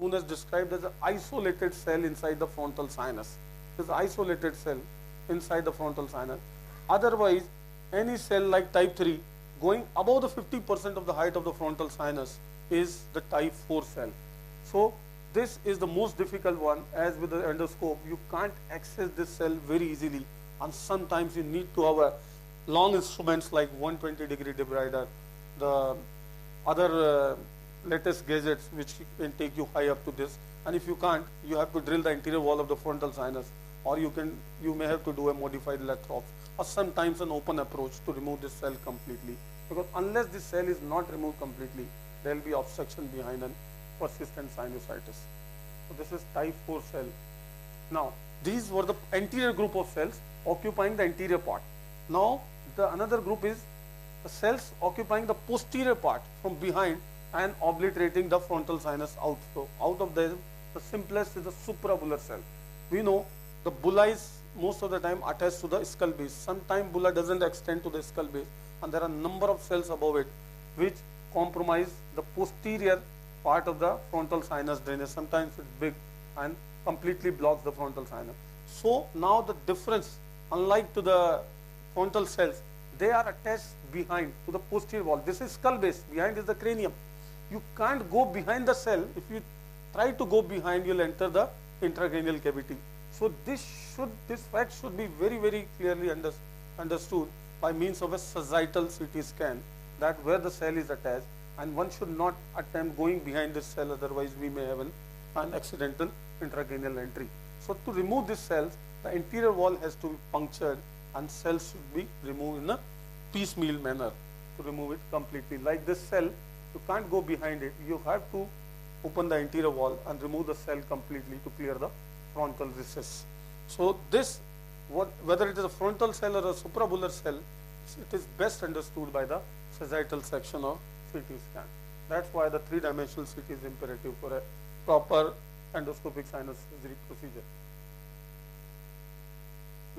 known as described as an isolated cell inside the frontal sinus. This isolated cell inside the frontal sinus. Otherwise, any cell like type 3 going above the 50% of the height of the frontal sinus is the type 4 cell. So this is the most difficult one. As with the endoscope, you can't access this cell very easily, and sometimes you need to have a long instruments like 120-degree debrider, the other latest gadgets which can take you high up to this. And if you can't, you have to drill the anterior wall of the frontal sinus, or you may have to do a modified latrops, or sometimes an open approach to remove this cell completely. Because unless this cell is not removed completely, there will be obstruction behind and persistent sinusitis. So this is type 4 cell. Now these were the anterior group of cells occupying the anterior part. Now the another group is the cells occupying the posterior part from behind and obliterating the frontal sinus outflow. Out of them, the simplest is the suprabular cell. We know the bulla is most of the time attached to the skull base. Sometimes bulla doesn't extend to the skull base, and there are a number of cells above it which compromise the posterior part of the frontal sinus drainage. Sometimes it's big and completely blocks the frontal sinus. So now the difference, unlike to the frontal cells, they are attached behind to the posterior wall. This is skull base, behind is the cranium. You can't go behind the cell. If you try to go behind, you'll enter the intracranial cavity. So this fact should be very, very clearly understood by means of a sagittal CT scan, that where the cell is attached, and one should not attempt going behind this cell, otherwise we may have an accidental intracranial entry. So to remove these cells, the anterior wall has to be punctured and cells should be removed in a piecemeal manner to remove it completely. Like this cell, you can't go behind it. You have to open the anterior wall and remove the cell completely to clear the frontal recess. So this, whether it is a frontal cell or a suprabular cell, it is best understood by the sagittal section of CT scan. That's why the 3-dimensional CT is imperative for a proper endoscopic sinus surgery procedure.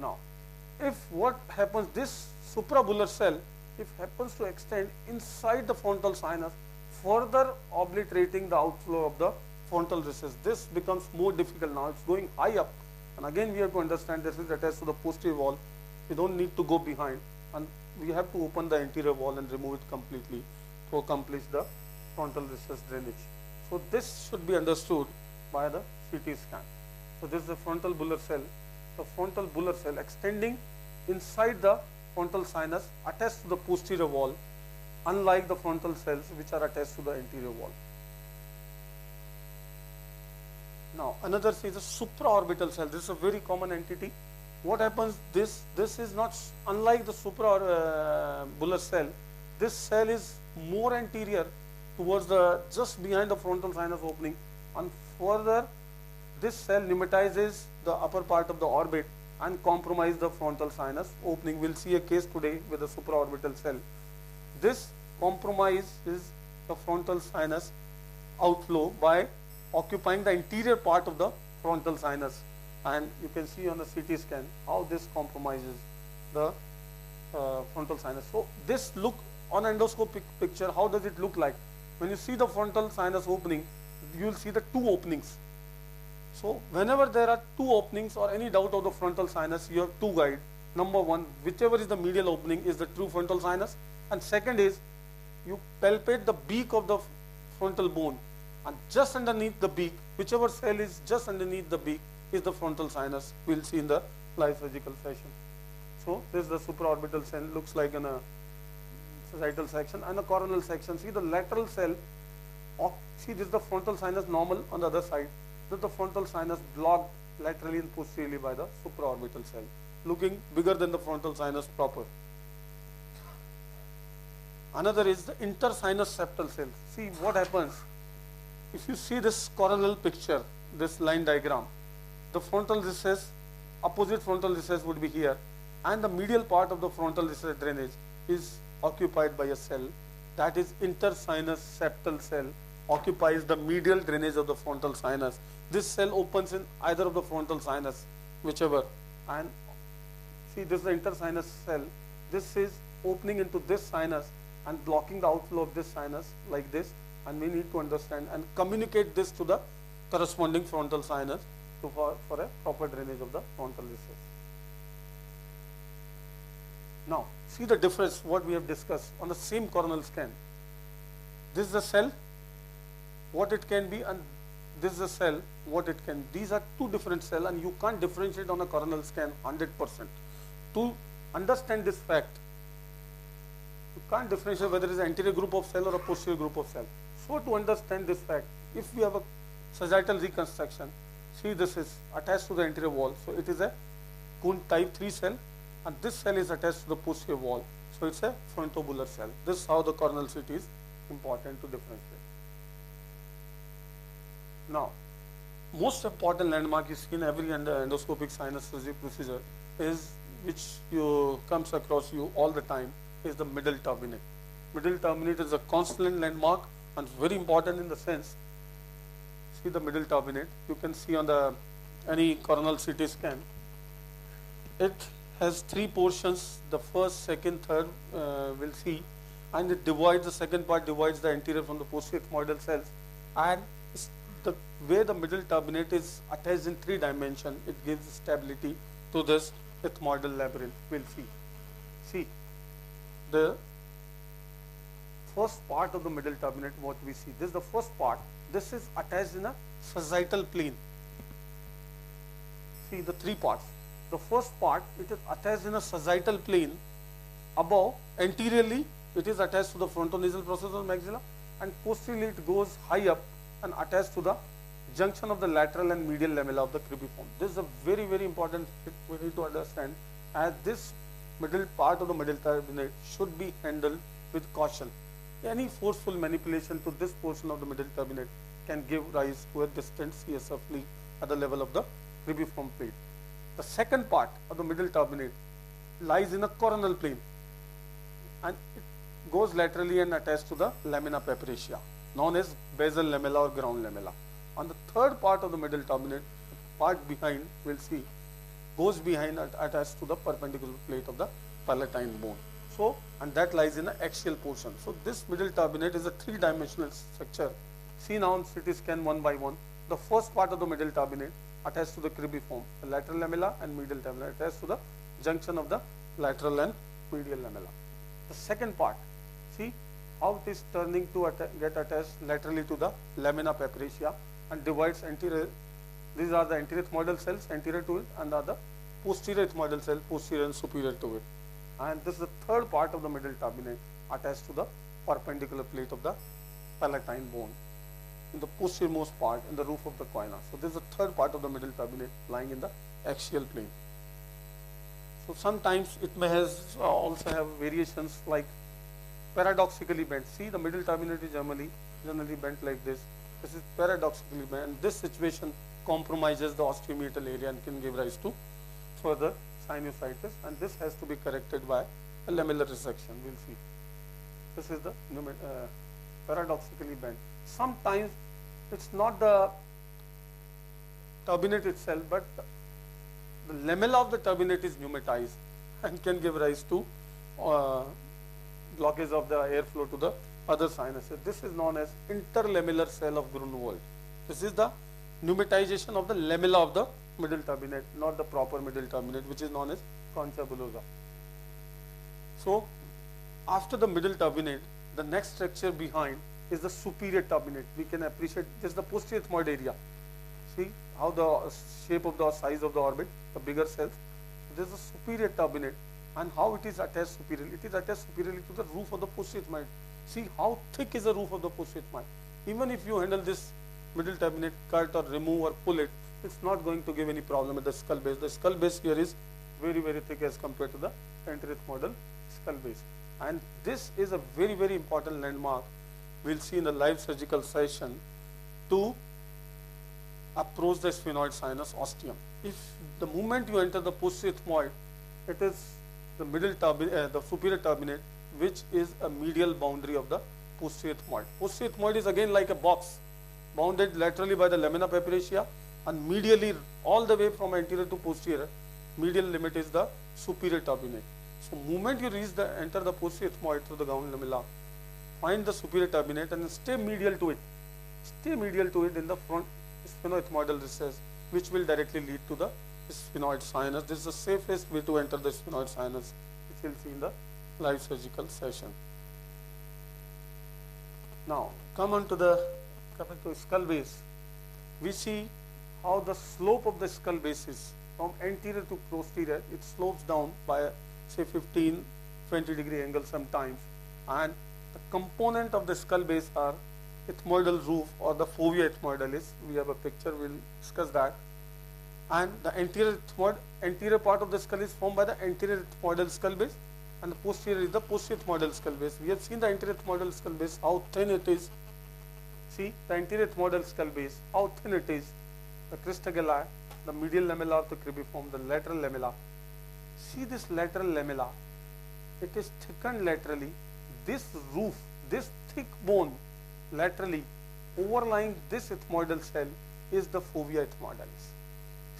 Now, if what happens, this suprabular cell, if happens to extend inside the frontal sinus, further obliterating the outflow of the frontal recess, this becomes more difficult. Now it's going high up, and again we have to understand this is attached to the posterior wall. We don't need to go behind, and we have to open the anterior wall and remove it completely to accomplish the frontal recess drainage. So this should be understood by the CT scan. So this is the frontal bular cell. The frontal bular cell extending inside the frontal sinus attached to the posterior wall, unlike the frontal cells which are attached to the anterior wall. Now another is a supraorbital cell. This is a very common entity. What happens, this is not unlike the suprabular cell. This cell is more anterior towards the just behind the frontal sinus opening, and further this cell pneumatizes the upper part of the orbit and compromise the frontal sinus opening. We'll see a case today with the supraorbital cell. This compromises the frontal sinus outflow by occupying the anterior part of the frontal sinus, and you can see on the CT scan how this compromises the frontal sinus. So this look on endoscopic picture, how does it look like? When you see the frontal sinus opening, you will see the two openings. So whenever there are two openings or any doubt of the frontal sinus, you have two guides. Number one, whichever is the medial opening is the true frontal sinus, and second is you palpate the beak of the frontal bone, and just underneath the beak, whichever cell is just underneath the beak is the frontal sinus. We will see in the live surgical session. So this is the supraorbital cell, looks like in a sagittal section and a coronal section. See the lateral cell, see this is the frontal sinus normal on the other side. This is the frontal sinus blocked laterally and posteriorly by the supraorbital cell, looking bigger than the frontal sinus proper. Another is the intersinus septal cell. See what happens. If you see this coronal picture, this line diagram, the frontal recess, opposite frontal recess would be here, and the medial part of the frontal recess drainage is occupied by a cell, that is intersinus septal cell, occupies the medial drainage of the frontal sinus. This cell opens in either of the frontal sinus, whichever, and see this is the intersinus cell. This is opening into this sinus and blocking the outflow of this sinus like this, and we need to understand and communicate this to the corresponding frontal sinus for a proper drainage of the frontal recess. Now, see the difference what we have discussed on the same coronal scan. This is the cell, what it can be, and this is the cell, what it can. These are two different cells, and you can't differentiate on a coronal scan 100%. To understand this fact, you can't differentiate whether it is an anterior group of cell or a posterior group of cell. So to understand this fact, if we have a sagittal reconstruction, see this is attached to the anterior wall, so it is a Kuhn type 3 cell, and this cell is attached to the posterior wall, so it's a frontobular cell. This is how the coronal slit is important to differentiate. Now, most important landmark you see in every endoscopic sinus surgery procedure is, which comes across you all the time, is the middle turbinate. Middle turbinate is a constant landmark and very important in the sense, see the middle turbinate, you can see on the any coronal CT scan, it has three portions, the first, second, third we'll see, and it divides, the second part divides the anterior from the posterior ethmoidal cells, and the way the middle turbinate is attached in 3 dimensions, it gives stability to this ethmoidal labyrinth. We'll see. See, the first part of the middle turbinate, what we see, this is the first part, this is attached in a sagittal plane. See the 3 parts. The first part, it is attached in a sagittal plane. Above, anteriorly, it is attached to the frontonasal process of maxilla, and posteriorly it goes high up and attached to the junction of the lateral and medial lamella of the cribriform. This is a very, very important bit we need to understand, as this middle part of the middle turbinate should be handled with caution. Any forceful manipulation to this portion of the middle turbinate can give rise to a distant CSF leak at the level of the cribriform plate. The second part of the middle turbinate lies in a coronal plane, and it goes laterally and attached to the lamina papyracea, known as basal lamella or ground lamella. On the third part of the middle turbinate, part behind, we'll see, goes behind and attached to the perpendicular plate of the palatine bone. So, and that lies in an axial portion. So, this middle turbinate is a 3-dimensional structure. See now on CT scan one by one. The first part of the middle turbinate attached to the cribriform, the lateral lamella and medial lamella attached to the junction of the lateral and medial lamella. The second part, see how it is turning to get attached laterally to the lamina papyracea and divides anterior. These are the anterior ethmoidal cells anterior to it, and are the posterior ethmoidal cell posterior and superior to it. And this is the third part of the middle turbinate attached to the perpendicular plate of the palatine bone in the posteriormost part in the roof of the choana. So this is the third part of the middle turbinate lying in the axial plane. So sometimes it may also have variations like paradoxically bent. See, the middle turbinate is generally bent like this. This is paradoxically bent, and this situation compromises the osteomeatal area and can give rise to further sinusitis, and this has to be corrected by a lamellar resection. We'll see. This is the paradoxically bent. Sometimes it's not the turbinate itself, but the lamella of the turbinate is pneumatized and can give rise to blockage of the airflow to the other sinuses. This is known as interlamellar cell of Grunewald. This is the pneumatization of the lamella of the middle turbinate, not the proper middle turbinate, which is known as concha bullosa. So, after the middle turbinate, the next structure behind is the superior turbinate. We can appreciate this is the posterior ethmoid area. See how the shape of the size of the orbit, the bigger cells. This is the superior turbinate, and how it is attached superiorly. It is attached superiorly to the roof of the posterior ethmoid. See how thick is the roof of the posterior ethmoid. Even if you handle this middle turbinate, cut or remove or pull it, it's not going to give any problem at the skull base. The skull base here is very, very thick as compared to the anterior ethmoidal skull base. And this is a very, very important landmark we'll see in the live surgical session to approach the sphenoid sinus ostium. If the moment you enter the posterior ethmoid, it is the middle turbinate, the superior turbinate, which is a medial boundary of the posterior ethmoid. Posterior ethmoid is again like a box, bounded laterally by the lamina papyracea, and medially all the way from anterior to posterior, medial limit is the superior turbinate. So, moment you reach enter the posterior ethmoid through the ground lamella, find the superior turbinate and stay medial to it. Stay medial to it in the front sphenoethmoidal recess, which will directly lead to the sphenoid sinus. This is the safest way to enter the sphenoid sinus, which we'll see in the live surgical session. Now, coming to skull base, we see how the slope of the skull base is from anterior to posterior. It slopes down by say 15-20 degree angle sometimes, and the component of the skull base are ethmoidal roof or the fovea ethmoidalis. We have a picture, we'll discuss that. And the anterior part of the skull is formed by the anterior ethmoidal skull base, and the posterior is the posterior ethmoidal skull base. We have seen the anterior ethmoidal skull base, how thin it is. See the anterior ethmoidal skull base, how thin it is. The crista galli, the medial lamella of the cribriform, the lateral lamella. See this lateral lamella, it is thickened laterally. This roof, this thick bone laterally overlying this ethmoidal cell is the fovea ethmoidalis.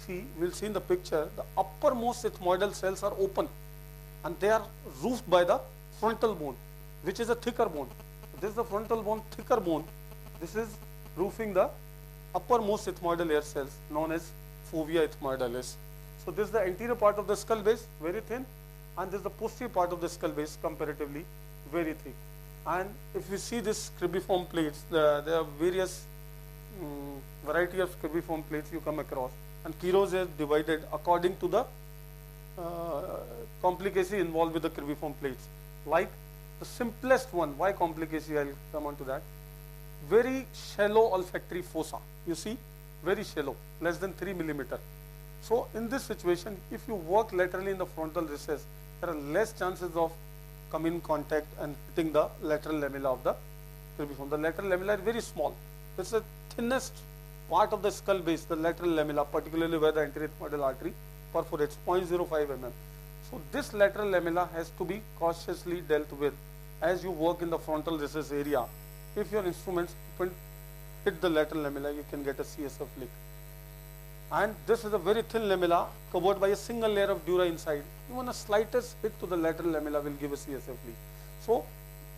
See, we'll see in the picture, the uppermost ethmoidal cells are open and they are roofed by the frontal bone, which is a thicker bone. This is the frontal bone, thicker bone. This is roofing the uppermost ethmoidal air cells known as fovea ethmoidalis. So this is the anterior part of the skull base, very thin, and this is the posterior part of the skull base, comparatively very thick. And if you see this cribriform plates, there are various variety of cribriform plates you come across, and Quiros is divided according to the complicacy involved with the cribriform plates. Like the simplest one, why complicacy, I'll come on to that. Very shallow olfactory fossa, you see, very shallow, less than 3 millimeter. So in this situation, if you work laterally in the frontal recess, there are less chances of coming in contact and hitting the lateral lamella of the cribriform. The lateral lamella is very small. This is the thinnest part of the skull base, the lateral lamella, particularly where the anterior ethmoidal artery perforates, 0.05 mm. So this lateral lamella has to be cautiously dealt with as you work in the frontal recess area. If your instruments hit the lateral lamella, you can get a CSF leak. And this is a very thin lamella covered by a single layer of dura inside. Even a slightest hit to the lateral lamella will give a CSF leak. So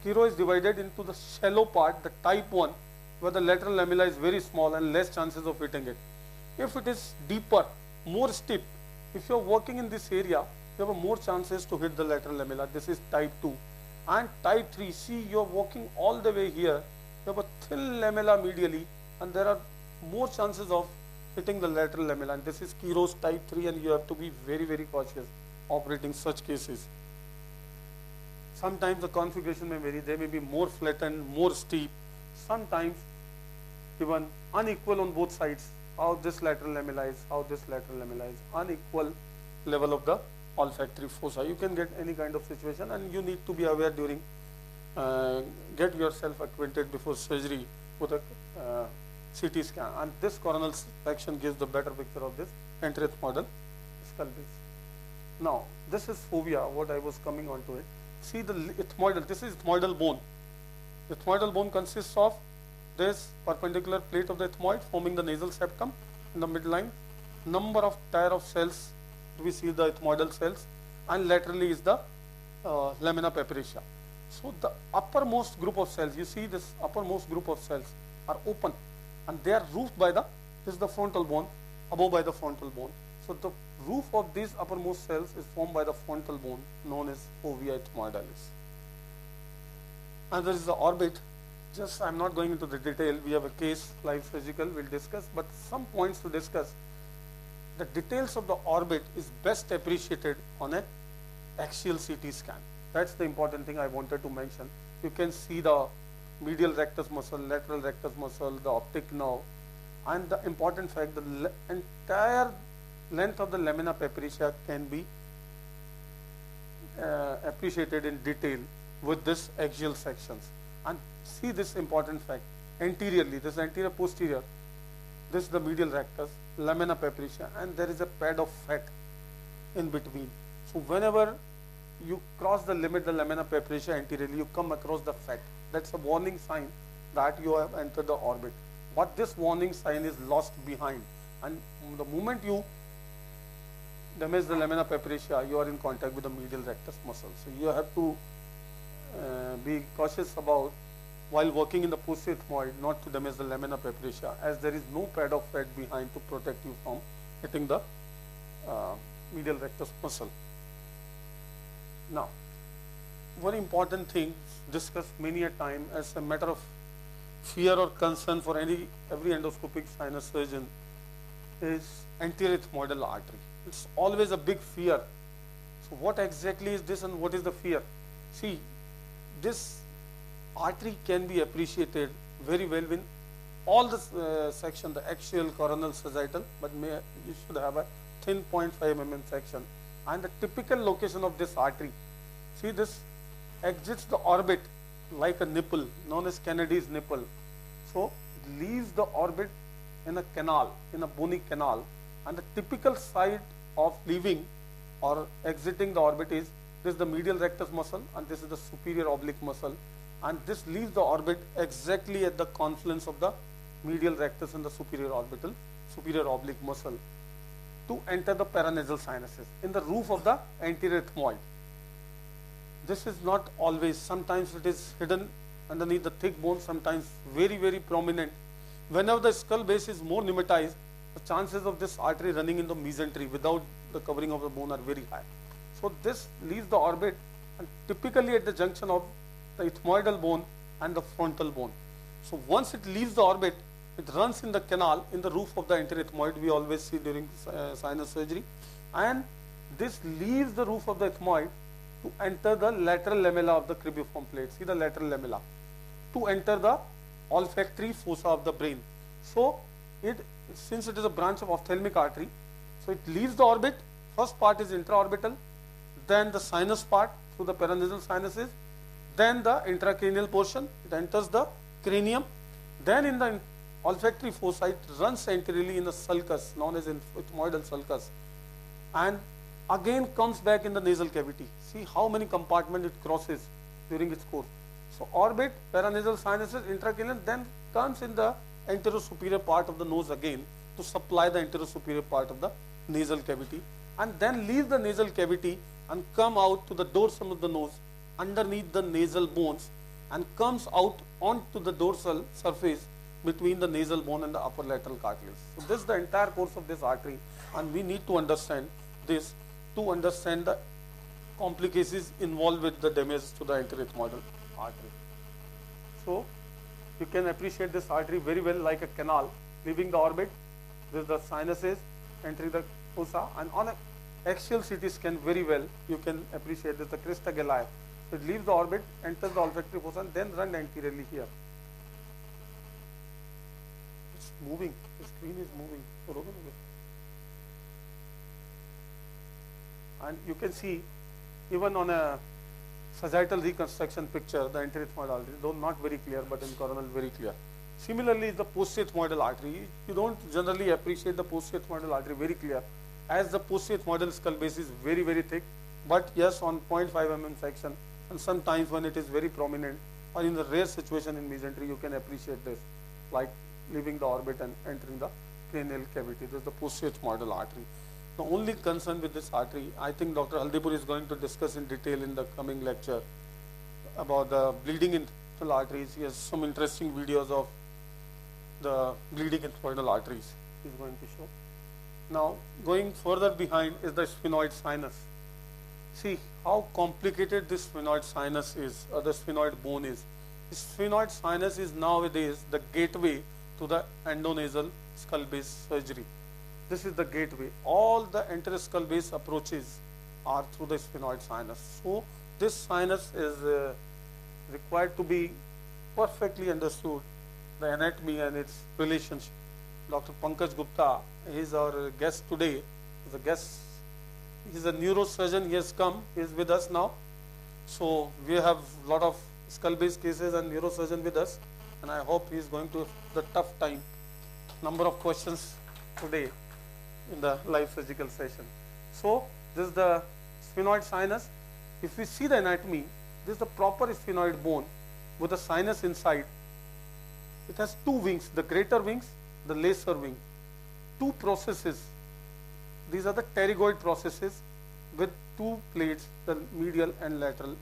Quiro is divided into the shallow part, the type 1, where the lateral lamella is very small and less chances of hitting it. If it is deeper, more steep, if you are working in this area, you have more chances to hit the lateral lamella. This is type 2. And type 3, see, you are walking all the way here, you have a thin lamella medially, and there are more chances of hitting the lateral lamella. And this is Quiros type 3, and you have to be very, very cautious operating such cases. Sometimes the configuration may vary, they may be more flattened, more steep, sometimes even unequal on both sides, how this lateral lamella is, how this lateral lamella is, unequal level of the olfactory fossa. You can get any kind of situation, and you need to be aware during, get yourself acquainted before surgery with a CT scan. And this coronal section gives the better picture of this anterior ethmoidal skull base. Now, this is fovea, what I was coming on to it. See the ethmoidal, this is ethmoidal bone. The ethmoidal bone consists of this perpendicular plate of the ethmoid forming the nasal septum in the midline, number of tier of cells, we see the ethmoidal cells, and laterally is the lamina papyracea. So the uppermost group of cells, you see this uppermost group of cells are open and they are roofed by the, this is the frontal bone, above by the frontal bone. So the roof of these uppermost cells is formed by the frontal bone known as fovea ethmoidalis. And there is the orbit. Just I'm not going into the detail, we have a case, live surgical, we'll discuss, but some points to discuss. The details of the orbit is best appreciated on an axial CT scan. That's the important thing I wanted to mention. You can see the medial rectus muscle, lateral rectus muscle, the optic nerve, and the important fact, the entire length of the lamina papyracea can be appreciated in detail with this axial sections. And see this important fact, anteriorly, this anterior posterior, this is the medial rectus, lamina papyracea, and there is a pad of fat in between. So whenever you cross the limit, the lamina papyracea anteriorly, you come across the fat. That's a warning sign that you have entered the orbit. But this warning sign is lost behind, and the moment you damage the lamina papyracea, you are in contact with the medial rectus muscle. So you have to be cautious about while working in the posterior ethmoid not to damage the lamina papyracea, as there is no pad of fat behind to protect you from hitting the medial rectus muscle. Now, one important thing discussed many a time as a matter of fear or concern for every endoscopic sinus surgeon is anterior ethmoidal artery. It's always a big fear. So what exactly is this and what is the fear? See, this artery can be appreciated very well in all the section, the axial, coronal, sagittal, but you should have a thin 0.5 mm section. And the typical location of this artery, see, this exits the orbit like a nipple, known as Kennedy's nipple. So it leaves the orbit in a canal, in a bony canal, and the typical site of leaving or exiting the orbit is this is the medial rectus muscle and this is the superior oblique muscle, and this leaves the orbit exactly at the confluence of the medial rectus and the superior oblique muscle to enter the paranasal sinuses in the roof of the anterior ethmoid. This is not always, sometimes it is hidden underneath the thick bone, sometimes very, very prominent. Whenever the skull base is more pneumatized, the chances of this artery running in the mesentery without the covering of the bone are very high. So this leaves the orbit and typically at the junction of the ethmoidal bone and the frontal bone. So once it leaves the orbit, it runs in the canal in the roof of the anterior ethmoid, we always see during sinus surgery, and this leaves the roof of the ethmoid to enter the lateral lamella of the cribriform plate. See the lateral lamella, to enter the olfactory fossa of the brain. So since it is a branch of ophthalmic artery, so it leaves the orbit. First part is intraorbital, then the sinus part through the paranasal sinuses, then the intracranial portion, it enters the cranium, then in the olfactory fossa it runs anteriorly in the sulcus, known as ethmoidal sulcus, and again comes back in the nasal cavity. See how many compartments it crosses during its course. So orbit, paranasal sinuses, intracranial, then comes in the anterior superior part of the nose again to supply the anterior superior part of the nasal cavity, and then leave the nasal cavity and come out to the dorsum of the nose underneath the nasal bones and comes out onto the dorsal surface between the nasal bone and the upper lateral cartilage. So this is the entire course of this artery, and we need to understand this to understand the complications involved with the damage to the anterior ethmoidal artery. So you can appreciate this artery very well like a canal leaving the orbit. This is the sinuses entering the fossa, and on an axial CT scan very well you can appreciate this, the crista galli. It leaves the orbit, enters the olfactory fossa, and then runs anteriorly here. It's moving, the screen is moving. And you can see even on a sagittal reconstruction picture, the anterior ethmoidal artery, though not very clear, but in coronal very clear. Similarly, the posterior ethmoidal artery, you don't generally appreciate the posterior ethmoidal artery very clear, as the posterior ethmoidal skull base is very, very thick. But yes, on 0.5 mm section, and sometimes when it is very prominent, or in the rare situation in mesentery, you can appreciate this, like leaving the orbit and entering the cranial cavity. This is the posterior ethmoidal artery. The only concern with this artery, I think Dr. Haldipur is going to discuss in detail in the coming lecture about the bleeding in arteries. He has some interesting videos of the bleeding in ethmoidal arteries he is going to show. Now, going further behind is the sphenoid sinus. See how complicated this sphenoid sinus is, or the sphenoid bone is. The sphenoid sinus is nowadays the gateway to the endonasal skull base surgery. This is the gateway. All the anterior skull base approaches are through the sphenoid sinus. So this sinus is required to be perfectly understood, the anatomy and its relationship. Dr. Pankaj Gupta is our guest today. He is a neurosurgeon. He has come. He is with us now. So we have a lot of skull base cases and neurosurgeon with us, and I hope he is going to have the tough time. Number of questions today in the live surgical session. So this is the sphenoid sinus. If we see the anatomy, this is the proper sphenoid bone with the sinus inside. It has two wings, the greater wings, the lesser wing. Two processes. These are the pterygoid processes with two plates, the medial and lateral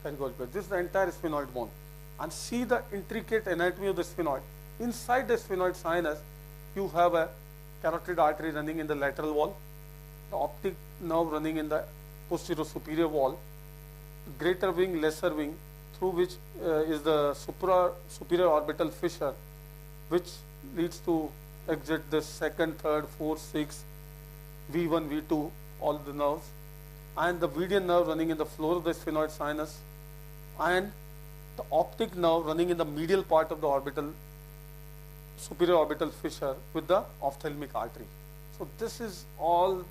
pterygoid plates. This is the entire sphenoid bone. and see the intricate anatomy of the sphenoid. Inside the sphenoid sinus, you have a carotid artery running in the lateral wall, the optic nerve running in the posterior superior wall, greater wing, lesser wing, through which is the superior orbital fissure, which leads to exit the second, third, fourth, sixth, V1, V2, all the nerves, and the median nerve running in the floor of the sphenoid sinus, and the optic nerve running in the medial part of the superior orbital fissure with the ophthalmic artery. So this is all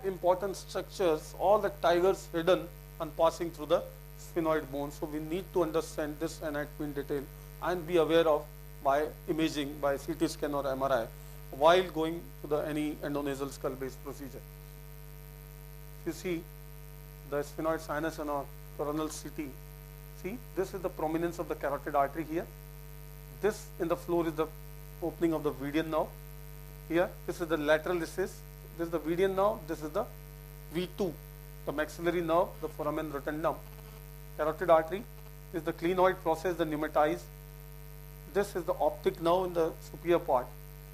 important structures, all the tigers hidden and passing through the sphenoid bone. So we need to understand this anatomy in detail and be aware of by imaging, by CT scan or MRI, while going to any endonasal skull-based procedure. If you see the sphenoid sinus on a coronal CT, see, this is the prominence of the carotid artery here. This in the floor is the opening of the median nerve. Here, this is the lateral isthmus. This is the median nerve. This is the V2, the maxillary nerve, the foramen rotundum. Carotid artery is the clinoid process, the pneumatized. This is the optic nerve in the superior part.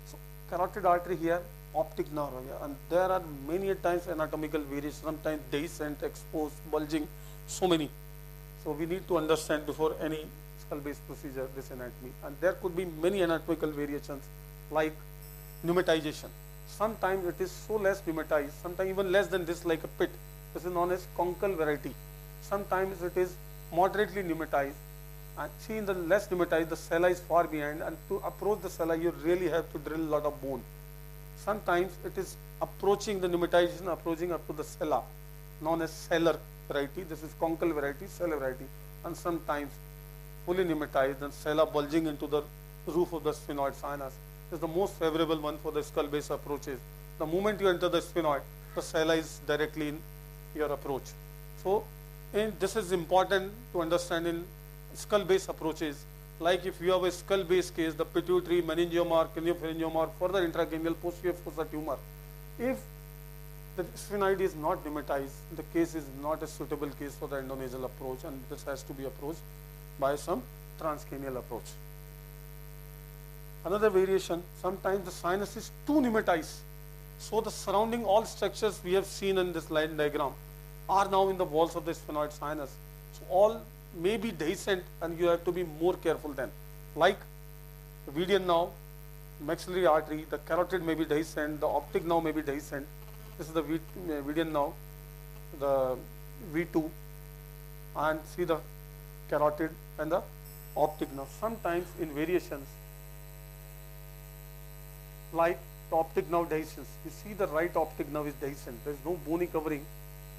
So, carotid artery here, optic nerve here, and there are many times anatomical variations, sometimes dehiscent, exposed, bulging, so many. So we need to understand before any skull-based procedure this anatomy, and there could be many anatomical variations like pneumatization. Sometimes it is so less pneumatized, sometimes even less than this, like a pit. This is known as conchal variety. Sometimes it is moderately pneumatized, and see, in the less pneumatized, the sella is far behind, and to approach the sella you really have to drill a lot of bone. Sometimes it is approaching the pneumatization, approaching up to the sella, known as sellar variety. This is conchal variety, sellar variety, and sometimes fully pneumatized and sella bulging into the roof of the sphenoid sinus is the most favorable one for the skull-based approaches. The moment you enter the sphenoid, the sella is directly in your approach. So, this is important to understand in skull-based approaches. Like if you have a skull-based case, the pituitary, meningioma, or craniopharyngioma, or further intracranial posterior fossa tumor, if the sphenoid is not pneumatized, the case is not a suitable case for the endonasal approach, and this has to be approached by some transcranial approach. Another variation, sometimes the sinus is too pneumatized. So the surrounding all structures we have seen in this line diagram are now in the walls of the sphenoid sinus. So all may be dehiscent, and you have to be more careful then. Like the median nerve, maxillary artery, the carotid may be dehiscent, the optic nerve may be dehiscent. This is the median nerve, the V2, and see the carotid and the optic nerve. Sometimes in variations, like the optic nerve dehiscence, you see the right optic nerve is dehiscent. There is no bony covering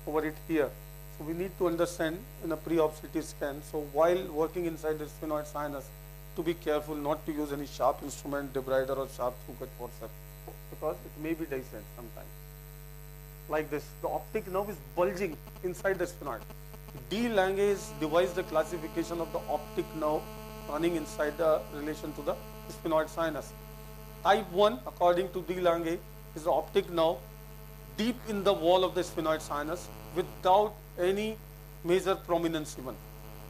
over it here. So we need to understand in a pre-op CT scan. So while working inside the sphenoid sinus, to be careful not to use any sharp instrument, debrider or sharp through-cut forceps, because it may be dehiscent sometimes. Like this, the optic nerve is bulging inside the sphenoid. D. Lange's devised the classification of the optic nerve running inside the relation to the sphenoid sinus. Type 1, according to D. Lange, is the optic nerve deep in the wall of the sphenoid sinus without any major prominence even.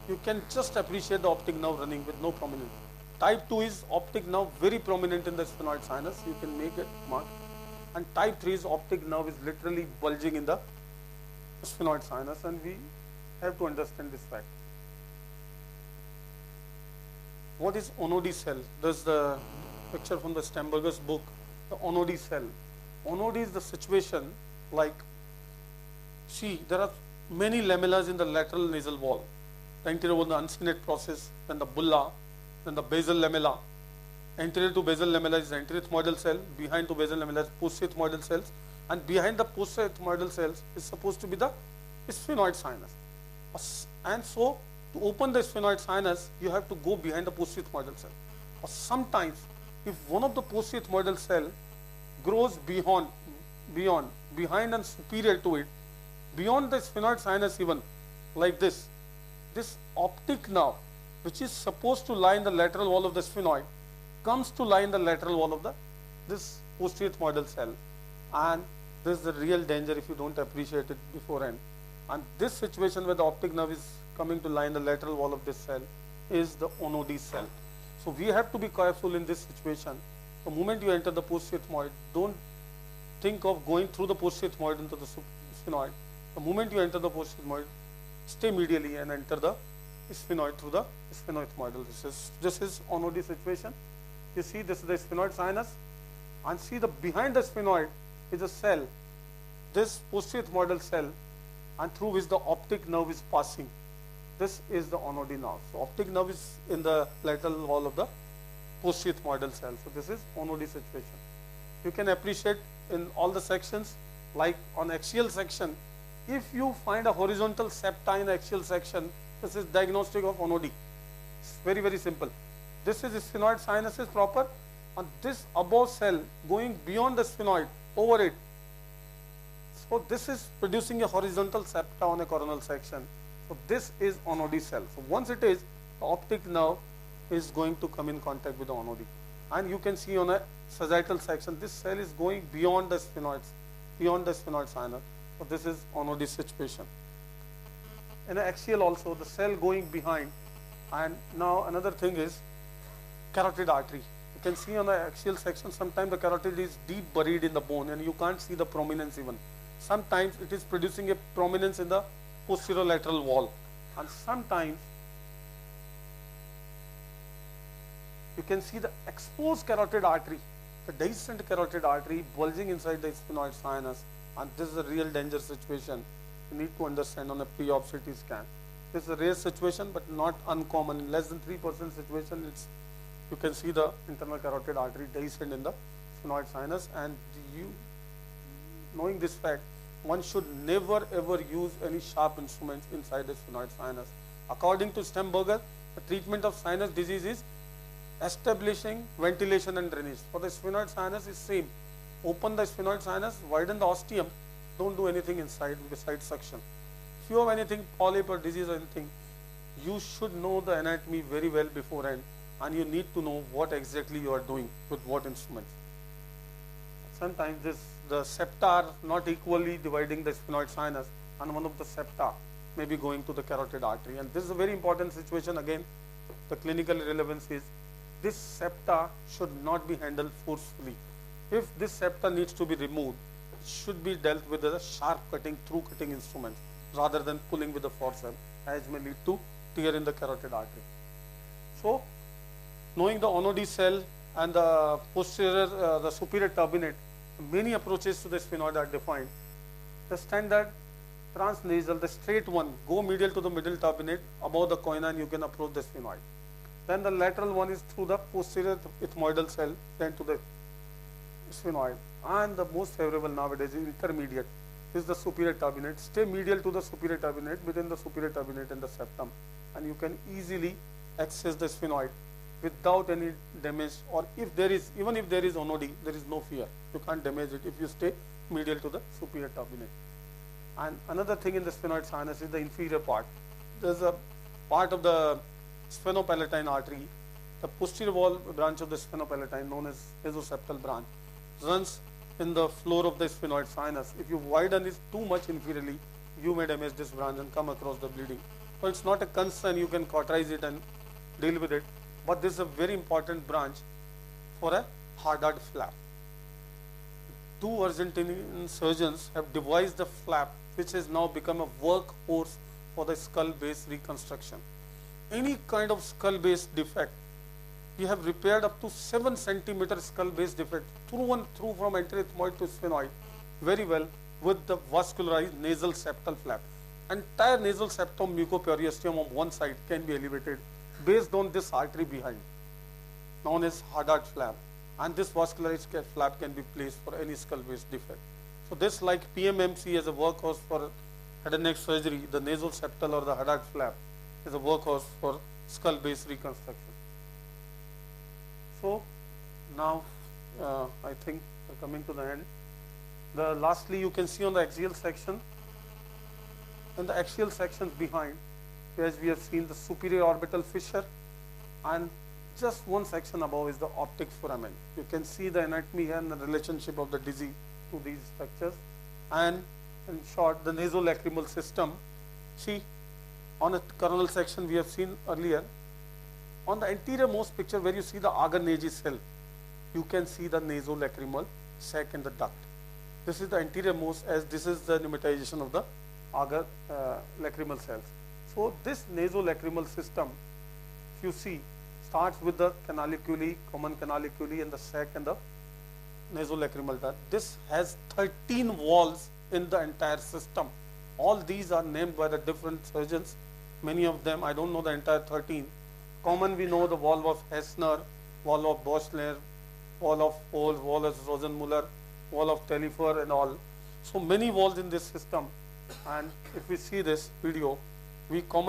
You can just appreciate the optic nerve running with no prominence. Type 2 is optic nerve very prominent in the sphenoid sinus. You can make it mark. And type 3 is optic nerve is literally bulging in the sphenoid sinus, and we have to understand this fact. What is Onodi cell? This is the picture from the Stamberger's book, the Onodi cell. Onodi is the situation like, see, there are many lamellas in the lateral nasal wall. The anterior wall, the uncinate process, then the bulla, then the basal lamella. Anterior to basal lamella is the anterior ethmoidal cell, behind to basal lamella is posterior ethmoidal cells, and behind the posterior ethmoidal cells is supposed to be the sphenoid sinus. And so, to open the sphenoid sinus, you have to go behind the posterior ethmoidal cell. Or sometimes, if one of the posterior ethmoidal cell grows behind and superior to it, beyond the sphenoid sinus even, like this optic nerve, which is supposed to lie in the lateral wall of the sphenoid, comes to lie in the lateral wall of this posterior ethmoidal cell, and this is the real danger if you don't appreciate it beforehand. And this situation where the optic nerve is coming to lie in the lateral wall of this cell is the ONOD cell. So we have to be careful in this situation. The moment you enter the posterior ethmoid, don't think of going through the posterior ethmoid into the sphenoid. The moment you enter the posterior ethmoid, stay medially and enter the sphenoid through the sphenoethmoidal. This is ONOD situation. You see, this is the sphenoid sinus, and see the behind the sphenoid is a cell, this posterior ethmoidal cell, and through which the optic nerve is passing. This is the ONOD nerve. So optic nerve is in the lateral wall of the posterior ethmoidal cell. So this is ONOD situation. You can appreciate in all the sections, like on axial section, if you find a horizontal septa in axial section, this is diagnostic of ONOD. It's very, very simple. This is sphenoid sinuses proper, and this above cell going beyond the sphenoid over it. So this is producing a horizontal septa on a coronal section. So this is ONOD cell. So once it is, the optic nerve is going to come in contact with the ONOD. And you can see on a sagittal section, this cell is going beyond the sphenoids, beyond the sphenoid sinus. So this is ONOD situation. In an axial also, the cell going behind. And now another thing is carotid artery. You can see on the axial section, sometimes the carotid is deep buried in the bone and you can't see the prominence even. Sometimes it is producing a prominence in the posterior lateral wall, and sometimes you can see the exposed carotid artery, the dehiscent carotid artery bulging inside the sphenoid sinus, and this is a real danger situation. You need to understand on a pre-op CT scan. This is a rare situation but not uncommon. In less than 3% situation, you can see the internal carotid artery dehiscent in the sphenoid sinus, and knowing this fact, one should never ever use any sharp instruments inside the sphenoid sinus. According to Stemberger, the treatment of sinus disease is establishing ventilation and drainage. For the sphenoid sinus is same. Open the sphenoid sinus, widen the ostium, don't do anything inside besides suction. If you have anything, polyp or disease or anything, you should know the anatomy very well beforehand, and you need to know what exactly you are doing with what instruments. Sometimes the septa are not equally dividing the sphenoid sinus, and one of the septa may be going to the carotid artery. And this is a very important situation. Again, the clinical relevance is this septa should not be handled forcefully. If this septa needs to be removed, it should be dealt with a sharp cutting, through cutting instrument rather than pulling with the forceps, as may lead to tear in the carotid artery. So, knowing the ONOD cell and the posterior, the superior turbinate, many approaches to the sphenoid are defined. The standard transnasal, the straight one, go medial to the middle turbinate, above the choana, and you can approach the sphenoid. Then the lateral one is through the posterior ethmoidal cell, then to the sphenoid. And the most favorable nowadays is intermediate, is the superior turbinate. Stay medial to the superior turbinate, between the superior turbinate and the septum, and you can easily access the sphenoid without any damage, or if there is, even if there is ONOD, there is no fear. You can't damage it if you stay medial to the superior turbinate. And another thing in the sphenoid sinus is the inferior part. There's a part of the sphenopalatine artery, the posterior wall branch of the sphenopalatine, known as nasoseptal branch, runs in the floor of the sphenoid sinus. If you widen it too much inferiorly, you may damage this branch and come across the bleeding. So it's not a concern, you can cauterize it and deal with it. But this is a very important branch for a Hadad flap. Two Argentinian surgeons have devised the flap, which has now become a workhorse for the skull base reconstruction. Any kind of skull base defect, we have repaired up to 7 centimeter skull base defect through and through from anterior ethmoid to sphenoid very well with the vascularized nasal septal flap. Entire nasal septum mucoperiosteum on one side can be elevated based on this artery behind, known as Hadad flap, and this vascularized flap can be placed for any skull base defect. So this, like PMMC as a workhorse for head and neck surgery, the nasal septal or the Hadad flap is a workhorse for skull base reconstruction. So now I think we're coming to the end. Lastly, you can see on the axial section, in the axial sections behind, as we have seen, the superior orbital fissure, and just one section above is the optic foramen. You can see the anatomy here and the relationship of the disease to these structures. And in short, the nasolacrimal system. See, on a coronal section we have seen earlier, On the anterior most picture where you see the agar-Nagy cell, you can see the nasolacrimal sac and the duct. This is the anterior most, as this is the pneumatization of the agar lacrimal cells. So this nasolacrimal system, if you see, starts with the canaliculi, common canaliculi, and the sac and the nasolacrimal duct. This has 13 walls in the entire system. All these are named by the different surgeons. Many of them, I don't know the entire 13. Common, we know the valve of Hessner, valve of Boschler, valve of Pohl, valve of Rosenmuller, valve of Telfer, and all. So many valves in this system. And if we see this video, we commonly